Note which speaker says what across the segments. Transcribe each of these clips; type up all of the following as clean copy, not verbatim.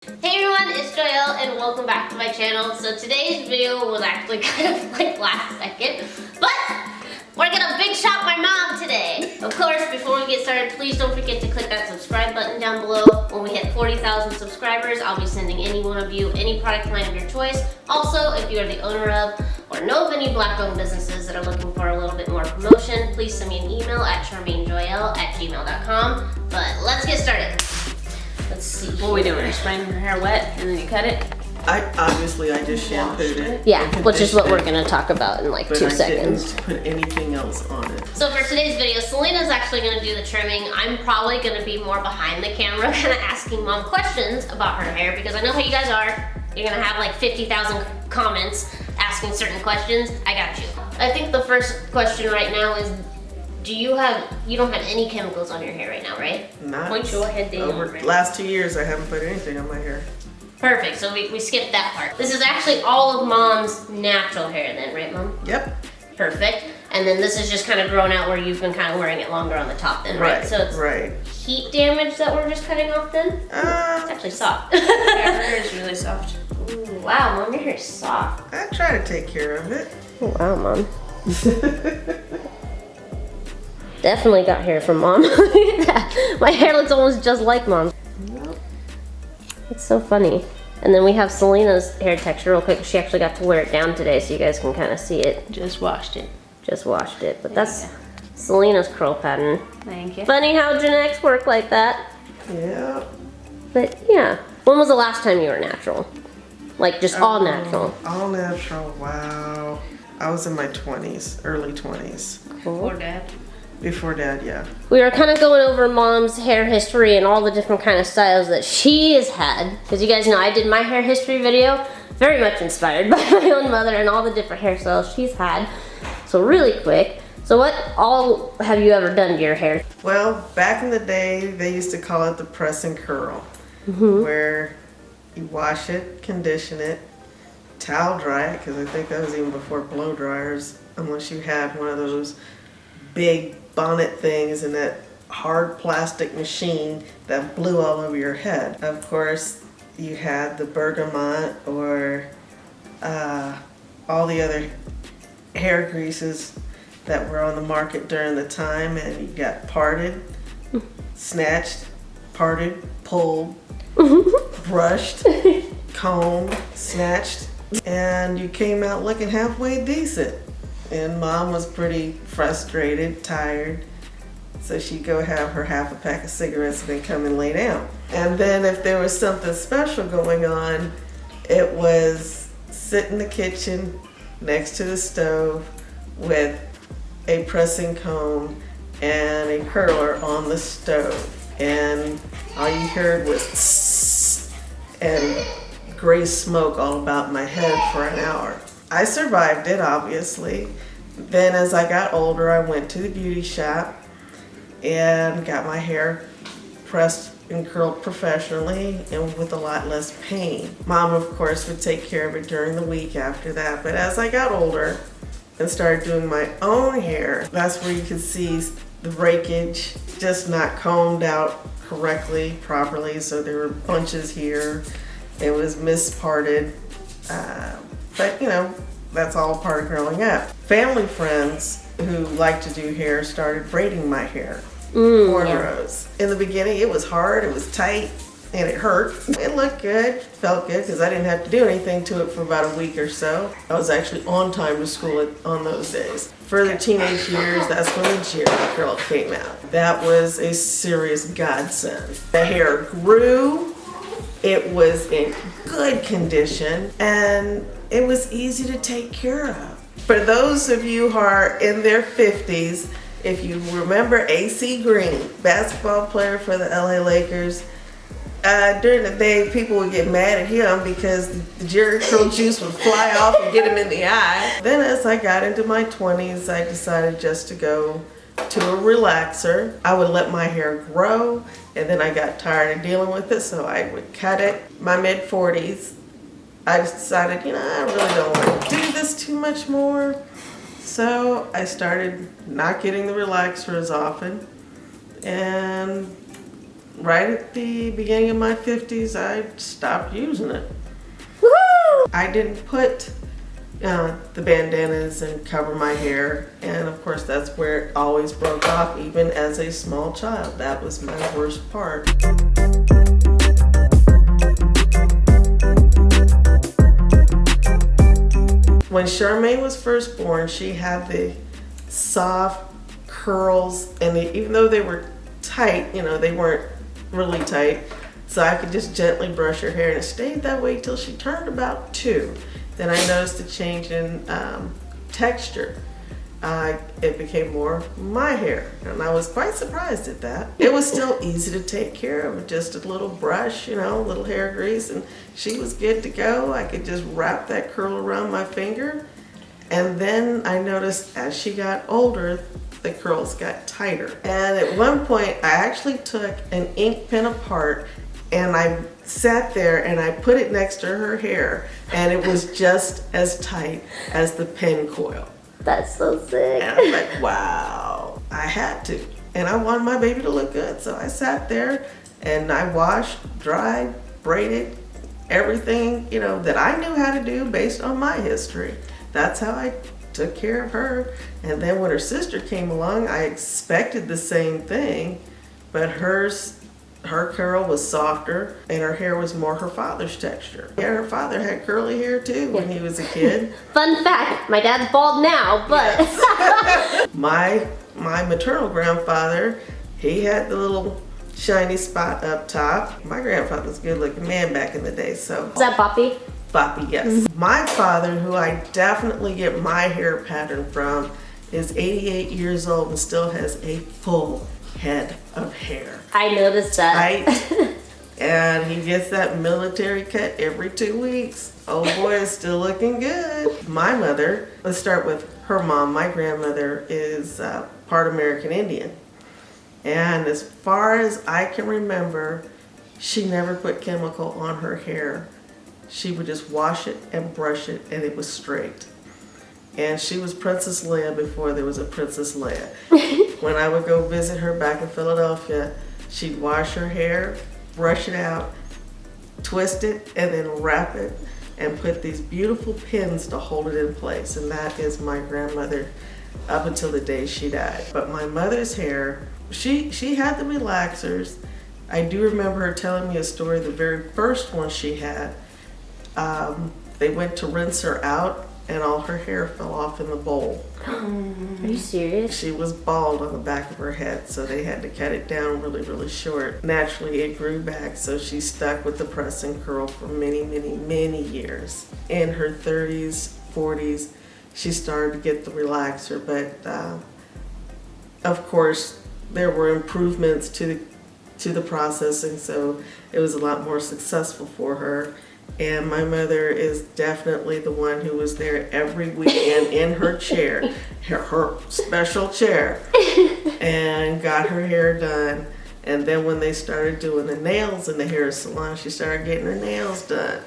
Speaker 1: Hey everyone, it's Joyel and welcome back to my channel. So today's video was actually kind of like last second, but we're gonna big shot my mom today. Of course, before we get started, please don't forget to click that subscribe button down below. When we hit 40,000 subscribers, I'll be sending any one of you any product line of your choice. Also, if you are the owner of or know of any black-owned businesses that are looking for a little bit more promotion, please send me an email at sharmainejoyel@gmail.com. But let's get started. Let's see.
Speaker 2: What are we doing? Are you spraying her hair wet and then you cut it?
Speaker 3: I just shampooed it.
Speaker 1: Yeah, which is what we're gonna talk about in like 2 seconds.
Speaker 3: Didn't put anything else on it.
Speaker 1: So for today's video, Selena's actually gonna do the trimming. I'm probably gonna be more behind the camera, kind of asking mom questions about her hair because I know how you guys are. You're gonna have like 50,000 comments asking certain questions. I got you. I think the first question right now is, you don't have any chemicals on your hair right now, right?
Speaker 3: Not
Speaker 2: Point your head down.
Speaker 3: over the last 2 years, I haven't put anything on my hair.
Speaker 1: Perfect, so we skipped that part. This is actually all of mom's natural hair then, right mom?
Speaker 3: Yep.
Speaker 1: Perfect. And then this is just kind of grown out where you've been kind of wearing it longer on the top then, right? So it's heat damage that we're just cutting off then? It's actually soft.
Speaker 2: Yeah, her hair is really soft.
Speaker 1: Ooh, wow, mom, your hair's soft.
Speaker 3: I try to take care of it.
Speaker 1: Oh, wow, mom. Definitely got hair from mom. Look at that. My hair looks almost just like mom's.
Speaker 3: Yep.
Speaker 1: It's so funny. And then we have Selena's hair texture real quick. She actually got to wear it down today so you guys can kind of see it.
Speaker 2: Just washed it.
Speaker 1: Just washed it. But that's Selena's curl pattern.
Speaker 2: Thank you.
Speaker 1: Funny how genetics work like that.
Speaker 3: Yeah.
Speaker 1: But yeah. When was the last time you were natural? Like just all natural?
Speaker 3: All natural, wow. I was in my 20s, early 20s.
Speaker 2: Poor dad.
Speaker 3: Before dad, yeah.
Speaker 1: We were kind of going over mom's hair history and all the different kind of styles that she has had. Because you guys know I did my hair history video, very much inspired by my own mother and all the different hairstyles she's had. So really quick, so what all have you ever done to your hair?
Speaker 3: Well, back in the day, they used to call it the press and curl, where you wash it, condition it, towel dry it, because I think that was even before blow dryers, unless you had one of those big bonnet things and that hard plastic machine that blew all over your head. Of course, you had the bergamot or all the other hair greases that were on the market during the time, and you got parted, snatched, parted, pulled, brushed, combed, snatched, and you came out looking halfway decent. And mom was pretty frustrated, tired, so she'd go have her half a pack of cigarettes and then come and lay down. And then if there was something special going on, it was sit in the kitchen next to the stove with a pressing comb and a curler on the stove. And all you heard was tss, and gray smoke all about my head for an hour. I survived it, obviously. Then as I got older, I went to the beauty shop and got my hair pressed and curled professionally and with a lot less pain. Mom, of course, would take care of it during the week after that. But as I got older and started doing my own hair, that's where you could see the breakage, just not combed out correctly, properly. So there were bunches here. It was misparted. But you know, that's all part of growing up. Family friends who like to do hair started braiding my hair, cornrows. In the beginning, it was hard, it was tight, and it hurt. It looked good, felt good, because I didn't have to do anything to it for about a week or so. I was actually on time to school on those days. For the teenage years, that's when the Jerry curl came out. That was a serious godsend. The hair grew, it was in good condition, and it was easy to take care of. For those of you who are in their 50s, if you remember AC Green, basketball player for the LA Lakers, during the day people would get mad at him because the Jerry curl juice would fly off and get him in the eye. Then as I got into my 20s, I decided just to go to a relaxer. I would let my hair grow, and then I got tired of dealing with it, so I would cut it. My mid-40s, I decided, you know, I really don't want to do this too much more. So I started not getting the relaxer as often and right at the beginning of my 50s, I stopped using it.
Speaker 1: Woohoo!
Speaker 3: I didn't put the bandanas and cover my hair, and of course that's where it always broke off, even as a small child. That was my worst part. When Charmaine was first born, she had the soft curls, and even though they were tight, you know, they weren't really tight, so I could just gently brush her hair, and it stayed that way till she turned about 2. Then I noticed a change in texture. It became more my hair, and I was quite surprised at that. It was still easy to take care of, just a little brush, you know, a little hair grease, and she was good to go. I could just wrap that curl around my finger, and then I noticed as she got older, the curls got tighter. And at one point, I actually took an ink pen apart, and I sat there and I put it next to her hair, and it was just as tight as the pen coil.
Speaker 1: That's so sick.
Speaker 3: And I'm like, wow, I had to. And I wanted my baby to look good. So I sat there and I washed, dried, braided, everything, you know, that I knew how to do based on my history. That's how I took care of her. And then when her sister came along, I expected the same thing, but her curl was softer and her hair was more her father's texture. Yeah, her father had curly hair too when he was a kid.
Speaker 1: Fun fact, my dad's bald now, but...
Speaker 3: Yes. my maternal grandfather, he had the little shiny spot up top. My grandfather was a good looking man back in the day, so.
Speaker 1: Is that Boppy?
Speaker 3: Boppy, yes. My father, who I definitely get my hair pattern from, is 88 years old and still has a full head of hair.
Speaker 1: I noticed that.
Speaker 3: Right? And he gets that military cut every 2 weeks. Oh boy, is still looking good. My mother, let's start with her mom. My grandmother is part American Indian. And as far as I can remember, she never put chemical on her hair. She would just wash it and brush it, and it was straight. And she was Princess Leia before there was a Princess Leia. When I would go visit her back in Philadelphia, she'd wash her hair, brush it out, twist it, and then wrap it, and put these beautiful pins to hold it in place. And that is my grandmother up until the day she died. But my mother's hair, she had the relaxers. I do remember her telling me a story, the very first one she had. They went to rinse her out, and all her hair fell off in the bowl.
Speaker 1: Are you serious?
Speaker 3: She was bald on the back of her head, so they had to cut it down really, really short. Naturally, it grew back, so she stuck with the press and curl for many, many, many years. In her 30s, 40s, she started to get the relaxer, but of course, there were improvements to the processing, so it was a lot more successful for her. And my mother is definitely the one who was there every weekend in her chair, her special chair, and got her hair done. And then when they started doing the nails in the hair salon, she started getting her nails done.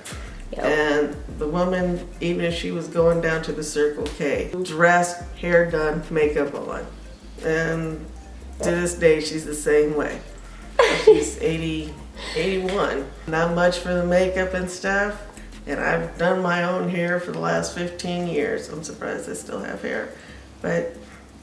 Speaker 3: Yep. And the woman, even if she was going down to the Circle K, dressed, hair done, makeup on. And to this day, she's the same way. She's 81. Not much for the makeup and stuff. And I've done my own hair for the last 15 years. I'm surprised I still have hair. But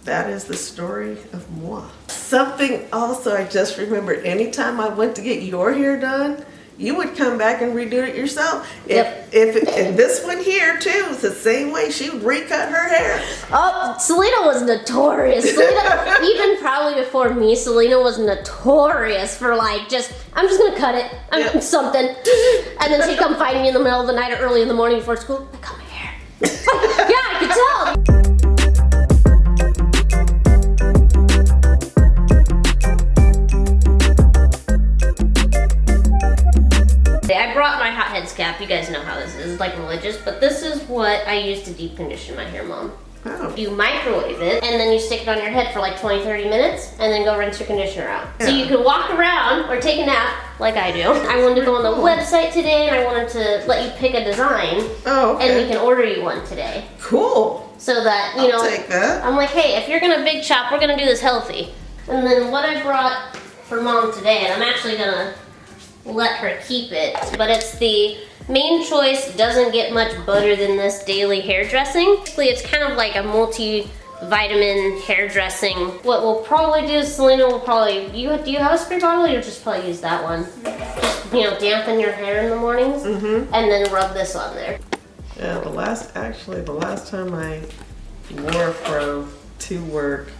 Speaker 3: that is the story of moi. Something also I just remembered, anytime I went to get your hair done, you would come back and redo it yourself.
Speaker 1: Yep.
Speaker 3: And this one here too, it's the same way. She would recut her hair.
Speaker 1: Oh, Selena was notorious. Selena, even probably before me, Selena was notorious for I'm just gonna cut it. I'm something. And then she'd come find me in the middle of the night or early in the morning before school. I cut my hair. Yeah, I could tell. I brought my hot heads cap. You guys know how this is. It's like religious, but this is what I use to deep condition my hair, Mom.
Speaker 3: Oh.
Speaker 1: You microwave it, and then you stick it on your head for like 20-30 minutes, and then go rinse your conditioner out. Yeah. So you can walk around or take a nap, like I do. I wanted to go on the website today, and I wanted to let you pick a design, and we can order you one today.
Speaker 3: Cool.
Speaker 1: So that,
Speaker 3: I'll take that.
Speaker 1: I'm like, hey, if you're gonna big chop, we're gonna do this healthy. And then what I brought for Mom today, and I'm actually gonna let her keep it. But it's the Main Choice Doesn't Get Much Butter Than This Daily Hair Dressing. Basically, it's kind of like a multi-vitamin hair dressing. What we'll probably do is Selena will probably, do you have a spray bottle, or you'll just probably use that one? Just, you know, dampen your hair in the mornings, and then rub this on there.
Speaker 3: Yeah, the last time I wore a fro to work,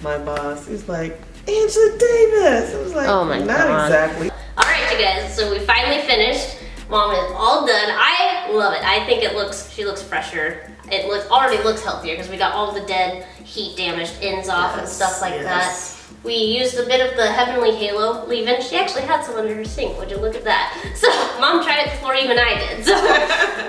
Speaker 3: my boss, he's like, Angela Davis. It was like,
Speaker 1: Oh my
Speaker 3: not
Speaker 1: God.
Speaker 3: exactly.
Speaker 1: All right, you guys, so we finally finished. Mom is all done. I love it. I think she looks fresher. It already looks healthier because we got all the dead heat damaged ends off and stuff like that. We used a bit of the Heavenly Halo leave-in. She actually had some under her sink. Would you look at that? So Mom tried it before even I did. So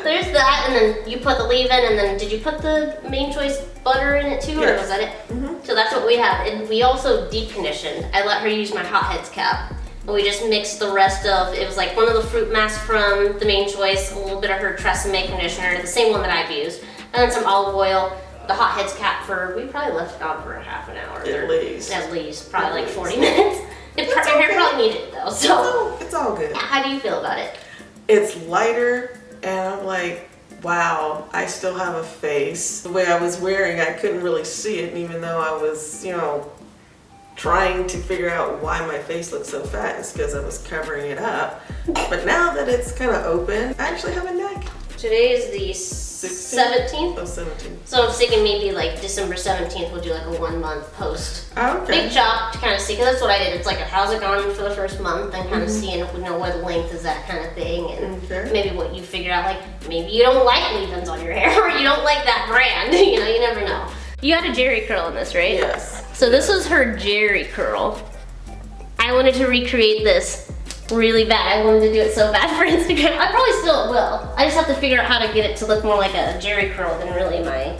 Speaker 1: there's that, and then you put the leave-in, and then did you put the Main Choice butter in it too, or was that it? So that's what we have. And we also deep conditioned. I let her use my Hot Heads cap. And we just mixed the rest of, it was like one of the fruit masks from the Main Choice, a little bit of her Tresemme conditioner, the same one that I've used, and then some olive oil, the Hot Heads cap we probably left it on for a half an hour.
Speaker 3: At least,
Speaker 1: probably like 40 minutes. Her hair probably needed it though, so.
Speaker 3: It's all good.
Speaker 1: How do you feel about it?
Speaker 3: It's lighter, and I'm like, wow, I still have a face. The way I was wearing, I couldn't really see it, and even though I was, you know, trying to figure out why my face looked so fat, it's because I was covering it up. But now that it's kind of open, I actually have a neck.
Speaker 1: Today is the 17th.
Speaker 3: Oh, 17th.
Speaker 1: So I'm thinking maybe like December 17th we'll do like a 1 month post.
Speaker 3: Oh, okay.
Speaker 1: Big chop to kind of see, because that's what I did. It's like, how's it gone for the first month, and kind of seeing if we know where the length is at kind of thing, and maybe what you figure out, like maybe you don't like leave-ins on your hair, or you don't like that brand, you know, you never know. You had a Jerry curl in this, right?
Speaker 3: Yes.
Speaker 1: So this was her Jerry curl. I wanted to recreate this really bad. I wanted to do it so bad for Instagram. I probably still will. I just have to figure out how to get it to look more like a Jerry curl than really my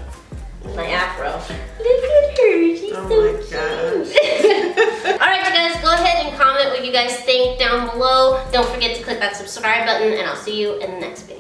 Speaker 1: afro. Look at her, she's so cute. All right, you guys, go ahead and comment what you guys think down below. Don't forget to click that subscribe button, and I'll see you in the next video.